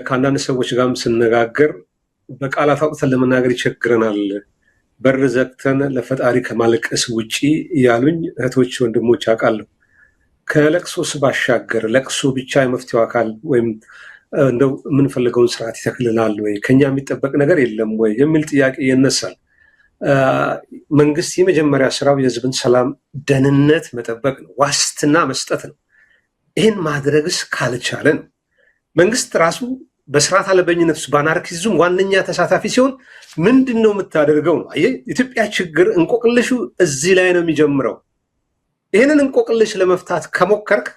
ከአንዳንድ ሰዎች ጋርም ስነጋገር በቃላት አውጥተን ለመናገር ይቸግረናል፣ በር ዘግተን ለፈጣሪ ከማለቀስ ውጪ እያሉኝ እህቶች ወንድሞች አውቃለሁ። ከለቅሶስ ባሻገር ለቅሶ ብቻ የመፍትሄው አካል ወይም እንደው የምንፈልገውን ስርዓት ይተክልናል ወይ፣ ከኛ የሚጠበቅ ነገር የለም ወይ የሚል ጥያቄ ይነሳል። መንግስት የመጀመሪያ ስራው የህዝብን ሰላም ደህንነት መጠበቅ ነው፣ ዋስትና መስጠት ነው። ይህን ማድረግስ ካልቻለ ነው መንግስት ራሱ በስርዓት አልበኝነት ውስጥ በአናርኪዝም ዋነኛ ተሳታፊ ሲሆን ምንድን ነው የምታደርገው ነው። የኢትዮጵያ ችግር እንቆቅልሹ እዚህ ላይ ነው የሚጀምረው። ይህንን እንቆቅልሽ ለመፍታት ከሞከርክ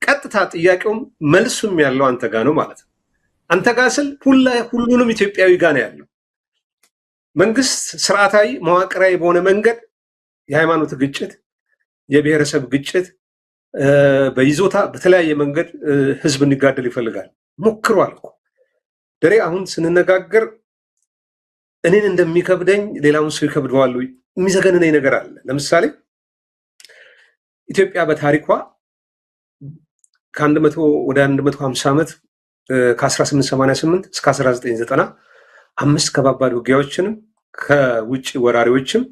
ቀጥታ ጥያቄውም መልሱም ያለው አንተ ጋ ነው ማለት ነው። አንተ ጋ ስል ሁሉንም ኢትዮጵያዊ ጋ ነው ያለው። መንግስት ስርዓታዊ መዋቅራዊ በሆነ መንገድ የሃይማኖት ግጭት፣ የብሔረሰብ ግጭት በይዞታ በተለያየ መንገድ ህዝብ እንዲጋደል ይፈልጋል። ሞክሯል እኮ ደሬ። አሁን ስንነጋገር እኔን እንደሚከብደኝ ሌላውን ሰው ይከብደዋል። የሚዘገንነኝ ነገር አለ። ለምሳሌ ኢትዮጵያ በታሪኳ ከ100 ወደ 150 ዓመት ከ1888 እስከ 1990 5 ከባባድ ውጊያዎችንም ከውጭ ወራሪዎችም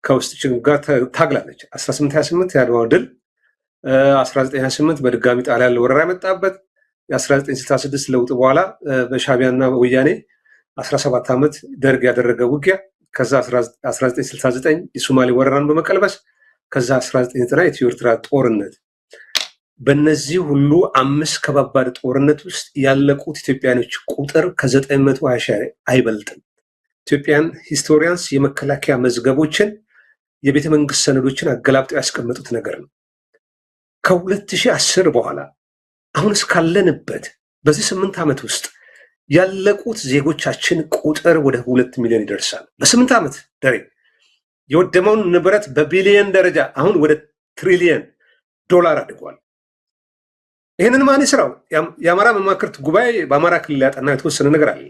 ከውስጥ ችግር ጋር ታግላለች። 1828 የአድዋው ድል፣ 1928 በድጋሚ ጣሊያን ለወረራ የመጣበት፣ የ1966 ለውጥ በኋላ በሻቢያና ወያኔ 17 ዓመት ደርግ ያደረገ ውጊያ፣ ከዛ 1969 የሶማሌ ወረራን በመቀልበስ፣ ከዛ 1990 የኢትዮ ኤርትራ ጦርነት። በእነዚህ ሁሉ 5 ከባባድ ጦርነት ውስጥ ያለቁት ኢትዮጵያኖች ቁጥር ከ920 ሺህ አይበልጥም። ኢትዮጵያን ሂስቶሪያንስ የመከላከያ መዝገቦችን የቤተ መንግስት ሰነዶችን አገላብጠው ያስቀመጡት ነገር ነው። ከ2010 በኋላ አሁን እስካለንበት በዚህ 8 ዓመት ውስጥ ያለቁት ዜጎቻችን ቁጥር ወደ 2 ሚሊዮን ይደርሳል። በ8 ዓመት ደሬ የወደመውን ንብረት በቢሊየን ደረጃ አሁን ወደ ትሪሊየን ዶላር አድጓል። ይህንን ማን ይስራው? የአማራ መማክርት ጉባኤ በአማራ ክልል ያጠና የተወሰነ ነገር አለ።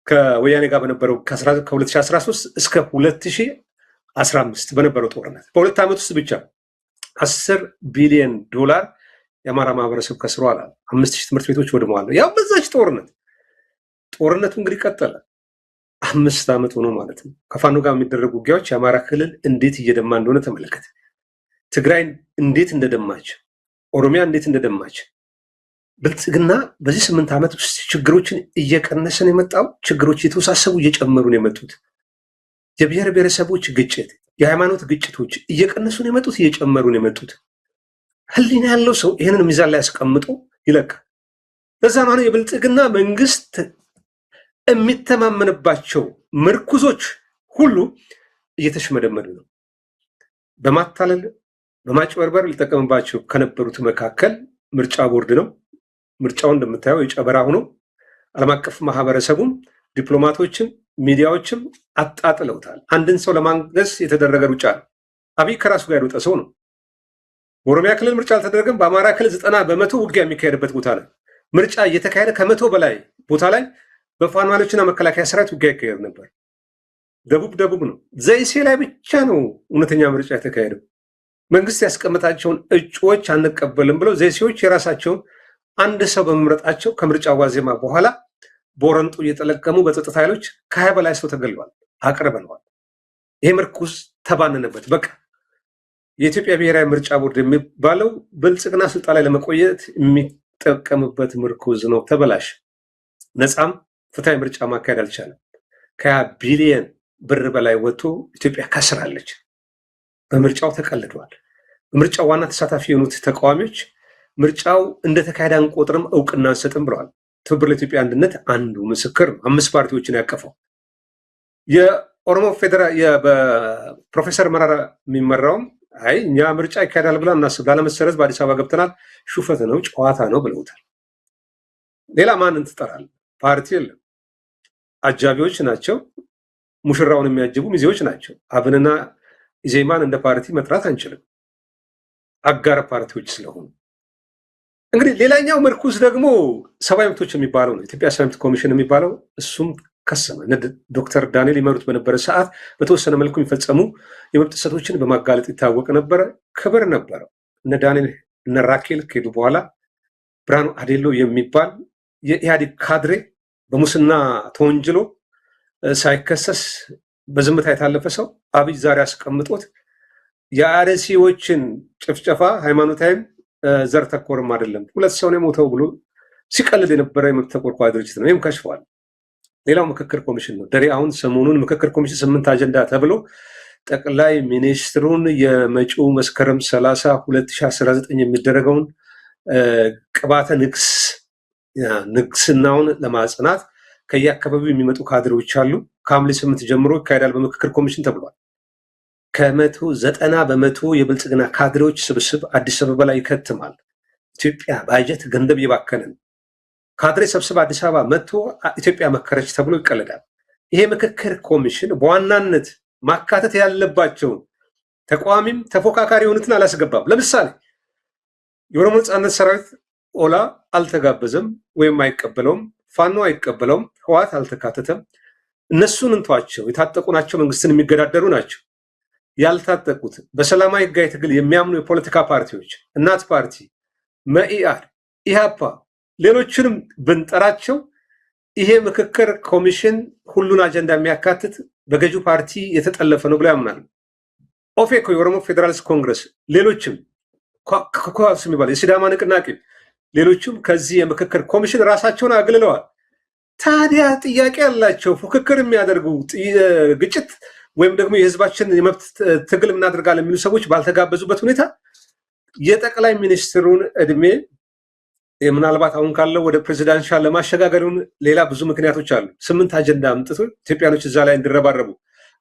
ከወያኔ ጋር በነበረው ከ2013 እስከ 2015 በነበረው ጦርነት በ2 ዓመት ውስጥ ብቻ 10 ቢሊዮን ዶላር የአማራ ማህበረሰብ ከስሯል። 5000 ትምህርት ቤቶች ወድመዋል። ያው በዛች ጦርነቱ እንግዲህ ቀጠለ። 5 ዓመት ሆኖ ማለት ነው። ከፋኖ ጋር የሚደረጉ ውጊያዎች የአማራ ክልል እንዴት እየደማ እንደሆነ ተመለከተ። ትግራይ እንዴት እንደደማች፣ ኦሮሚያ እንዴት እንደደማች። ብልጽግና በዚህ 8 ዓመት ውስጥ ችግሮችን እየቀነሰን የመጣው ችግሮች የተወሳሰቡ እየጨመሩ ነው የመጡት። የብሔር ብሔረሰቦች ግጭት፣ የሃይማኖት ግጭቶች እየቀነሱን የመጡት እየጨመሩን የመጡት። ህሊና ያለው ሰው ይህንን ሚዛን ላይ ያስቀምጦ ይለካል። ለዛ ነው የብልጽግና መንግስት የሚተማመንባቸው ምርኩዞች ሁሉ እየተሽመደመዱ ነው። በማታለል በማጭበርበር ሊጠቀምባቸው ከነበሩት መካከል ምርጫ ቦርድ ነው። ምርጫው እንደምታየው የጨበራ ሆኖ ዓለም አቀፍ ማህበረሰቡም ዲፕሎማቶችም ሚዲያዎችም አጣጥለውታል። አንድን ሰው ለማንገስ የተደረገ ሩጫ ነው። አብይ ከራሱ ጋር የሮጠ ሰው ነው። በኦሮሚያ ክልል ምርጫ አልተደረገም። በአማራ ክልል 90% ውጊያ የሚካሄድበት ቦታ ላይ ምርጫ እየተካሄደ ከ100 በላይ ቦታ ላይ በፋኖ ኃይሎችና መከላከያ ሰራዊት ውጊያ ይካሄድ ነበር። ደቡብ ነው። ዘይሴ ላይ ብቻ ነው እውነተኛ ምርጫ የተካሄደው። መንግስት ያስቀመጣቸውን እጩዎች አንቀበልም ብለው ዘይሴዎች የራሳቸውን አንድ ሰው በመምረጣቸው ከምርጫ ዋዜማ በኋላ ቦረንጡ እየጠለቀሙ በጸጥታ ኃይሎች ከ20 በላይ ሰው ተገሏል፣ አቅርበነዋል። ይሄ ምርኩዝ ተባነነበት። በቃ የኢትዮጵያ ብሔራዊ ምርጫ ቦርድ የሚባለው ብልጽግና ስልጣን ላይ ለመቆየት የሚጠቀምበት ምርኩዝ ነው። ተበላሽ። ነፃም ፍትሃዊ ምርጫ ማካሄድ አልቻለም። ከ20 ቢሊየን ብር በላይ ወጥቶ ኢትዮጵያ ከስራለች። በምርጫው ተቀልደዋል። በምርጫው ዋና ተሳታፊ የሆኑት ተቃዋሚዎች ምርጫው እንደተካሄደ አንቆጥርም፣ እውቅና አንሰጥም ብለዋል። ትብብር ለኢትዮጵያ አንድነት አንዱ ምስክር ነው። 5 ፓርቲዎችን ያቀፈው የኦሮሞ ፌዴራል በፕሮፌሰር መራራ የሚመራውም አይ እኛ ምርጫ ይካሄዳል ብላ እናስብ፣ ላለመሰረዝ በአዲስ አበባ ገብተናል፣ ሹፈት ነው፣ ጨዋታ ነው ብለውታል። ሌላ ማንን ትጠራል? ፓርቲ የለም። አጃቢዎች ናቸው። ሙሽራውን የሚያጅቡ ሚዜዎች ናቸው። አብንና ኢዜማን እንደ ፓርቲ መጥራት አንችልም፣ አጋር ፓርቲዎች ስለሆኑ። እንግዲህ ሌላኛው ምርኩዝ ደግሞ ሰብአዊ መብቶች የሚባለው ነው። ኢትዮጵያ ሰብአዊ መብት ኮሚሽን የሚባለው እሱም ከሰመ። ዶክተር ዳንኤል ይመሩት በነበረ ሰዓት በተወሰነ መልኩ የሚፈጸሙ የመብት ጥሰቶችን በማጋለጥ ይታወቅ ነበረ። ክብር ነበረው። እነ ዳንኤል እነ ራኬል ከሄዱ በኋላ ብርሃኑ አዴሎ የሚባል የኢህአዴግ ካድሬ በሙስና ተወንጅሎ ሳይከሰስ በዝምታ የታለፈ ሰው አብይ ዛሬ አስቀምጦት የአርሲዎችን ጭፍጨፋ ሃይማኖታዊም ዘር ተኮርም አይደለም 2 ሰው ነው የሞተው ብሎ ሲቀልድ የነበረ የመብት ተቆርቋሪ ድርጅት ነው። ይህም ከሽፏል። ሌላው ምክክር ኮሚሽን ነው። ደሬ አሁን ሰሞኑን ምክክር ኮሚሽን 8 አጀንዳ ተብሎ ጠቅላይ ሚኒስትሩን የመጪው መስከረም 30 2019 የሚደረገውን ቅባተ ንግስናውን ለማጽናት ከየአካባቢው የሚመጡ ካድሬዎች አሉ። ከሐምሌ 8 ጀምሮ ይካሄዳል በምክክር ኮሚሽን ተብሏል። ከ190% የብልጽግና ካድሬዎች ስብስብ አዲስ አበባ ላይ ይከትማል። ኢትዮጵያ ባጀት ገንዘብ የባከነን ካድሬ ሰብስብ አዲስ አበባ መጥቶ ኢትዮጵያ መከረች ተብሎ ይቀለዳል። ይሄ ምክክር ኮሚሽን በዋናነት ማካተት ያለባቸውን ተቋሚም ተፎካካሪ የሆኑትን አላስገባም። ለምሳሌ የኦሮሞ ነጻነት ሰራዊት ኦላ አልተጋበዘም ወይም አይቀበለውም፣ ፋኖ አይቀበለውም፣ ህወሓት አልተካተተም። እነሱን እንተዋቸው፣ የታጠቁ ናቸው፣ መንግስትን የሚገዳደሩ ናቸው። ያልታጠቁት በሰላማዊ ህጋዊ ትግል የሚያምኑ የፖለቲካ ፓርቲዎች እናት ፓርቲ፣ መኢአድ፣ ኢህአፓ ሌሎችንም ብንጠራቸው ይሄ ምክክር ኮሚሽን ሁሉን አጀንዳ የሚያካትት በገዢው ፓርቲ የተጠለፈ ነው ብሎ ያምናል። ኦፌኮ፣ የኦሮሞ ፌዴራሊስት ኮንግረስ፣ ሌሎችም ኮኮስ የሚባል የሲዳማ ንቅናቄ፣ ሌሎችም ከዚህ የምክክር ኮሚሽን ራሳቸውን አግልለዋል። ታዲያ ጥያቄ ያላቸው ፉክክር የሚያደርጉ ግጭት ወይም ደግሞ የህዝባችን የመብት ትግል እናደርጋለን የሚሉ ሰዎች ባልተጋበዙበት ሁኔታ የጠቅላይ ሚኒስትሩን እድሜ ምናልባት አሁን ካለው ወደ ፕሬዚዳንሻል ለማሸጋገሩን ሌላ ብዙ ምክንያቶች አሉ። 8 አጀንዳ አምጥቶ ኢትዮጵያኖች እዛ ላይ እንዲረባረቡ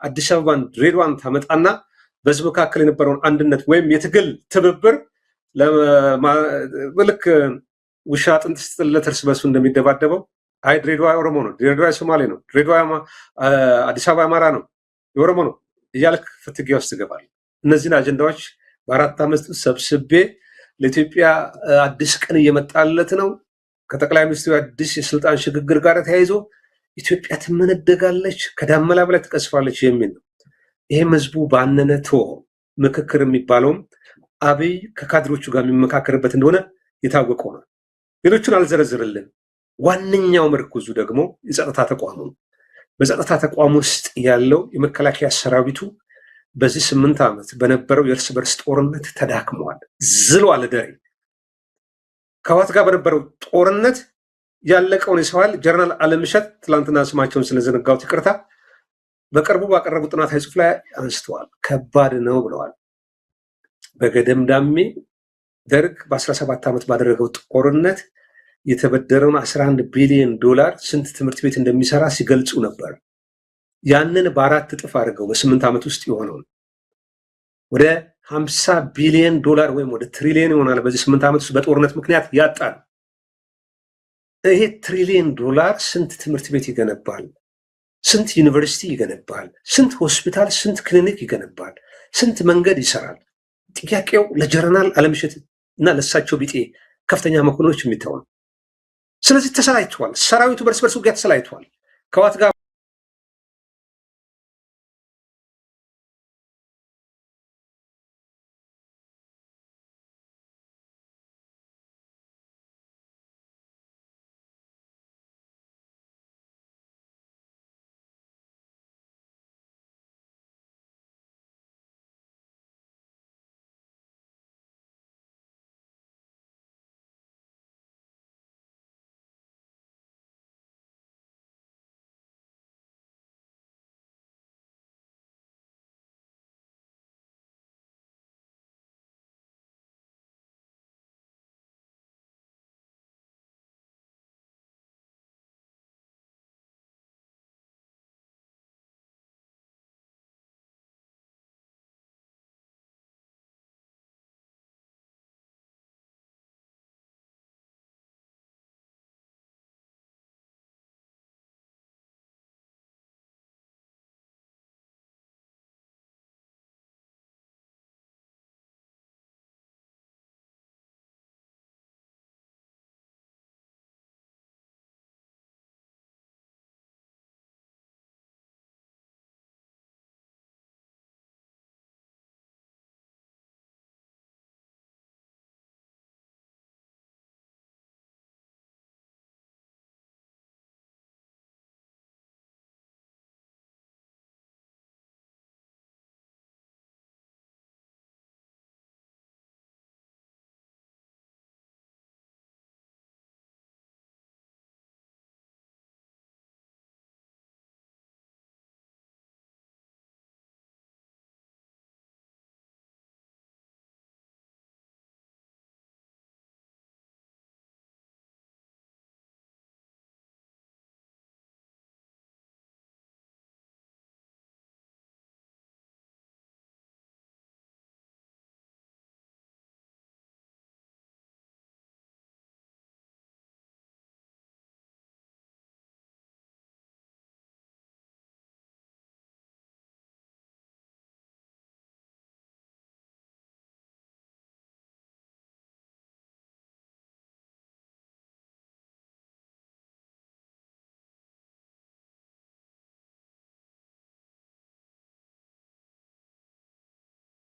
አዲስ አበባን ድሬዳዋን ታመጣና በህዝብ መካከል የነበረውን አንድነት ወይም የትግል ትብብር ልክ ውሻ አጥንት ስትጥልለት እርስ በርሱ እንደሚደባደበው አይ ድሬዳዋ ኦሮሞ ነው፣ ድሬዳዋ የሶማሌ ነው፣ ድሬዳዋ አዲስ አበባ አማራ ነው፣ የኦሮሞ ነው እያልክ ፍትጊያ ውስጥ ትገባል። እነዚህን አጀንዳዎች በ4 ዓመት ሰብስቤ ለኢትዮጵያ አዲስ ቀን እየመጣለት ነው፣ ከጠቅላይ ሚኒስትሩ አዲስ የስልጣን ሽግግር ጋር ተያይዞ ኢትዮጵያ ትመነደጋለች፣ ከዳመና በላይ ትቀስፋለች የሚል ነው። ይህም ህዝቡ ባነነቶ ምክክር የሚባለውም አብይ ከካድሮቹ ጋር የሚመካከርበት እንደሆነ የታወቀ ነው። ሌሎቹን አልዘረዝርልን። ዋነኛው ምርኩዙ ደግሞ የጸጥታ ተቋሙ ነው። በጸጥታ ተቋም ውስጥ ያለው የመከላከያ ሰራዊቱ በዚህ 8 ዓመት በነበረው የእርስ በርስ ጦርነት ተዳክመዋል፣ ዝሏል። ደሬ ከህወሓት ጋር በነበረው ጦርነት ያለቀውን የሰው ኃይል ጀነራል አለምሸት ትላንትና ስማቸውን ስለዘነጋሁት ይቅርታ በቅርቡ ባቀረቡት ጥናታዊ ጽሑፍ ላይ አንስተዋል። ከባድ ነው ብለዋል። በገደምዳሜ ደርግ በ17 ዓመት ባደረገው ጦርነት የተበደረውን $11 ቢሊዮን ስንት ትምህርት ቤት እንደሚሰራ ሲገልጹ ነበር። ያንን በ4 እጥፍ አድርገው በ8 ዓመት ውስጥ የሆነውን ወደ $50 ቢሊዮን ወይም ወደ ትሪሊዮን ይሆናል። በዚህ 8 ዓመት ውስጥ በጦርነት ምክንያት ያጣል። ይሄ ትሪሊዮን ስንት ትምህርት ቤት ይገነባል? ስንት ዩኒቨርሲቲ ይገነባል? ስንት ሆስፒታል፣ ስንት ክሊኒክ ይገነባል? ስንት መንገድ ይሰራል? ጥያቄው ለጀነራል አለምሸት እና ለሳቸው ቢጤ ከፍተኛ መኮንኖች የሚተው ነው። ስለዚህ ተሰላይተዋል። ሰራዊቱ በርስ በርስ ውጊያ ተሰላይተዋል። ከህወሓት ጋር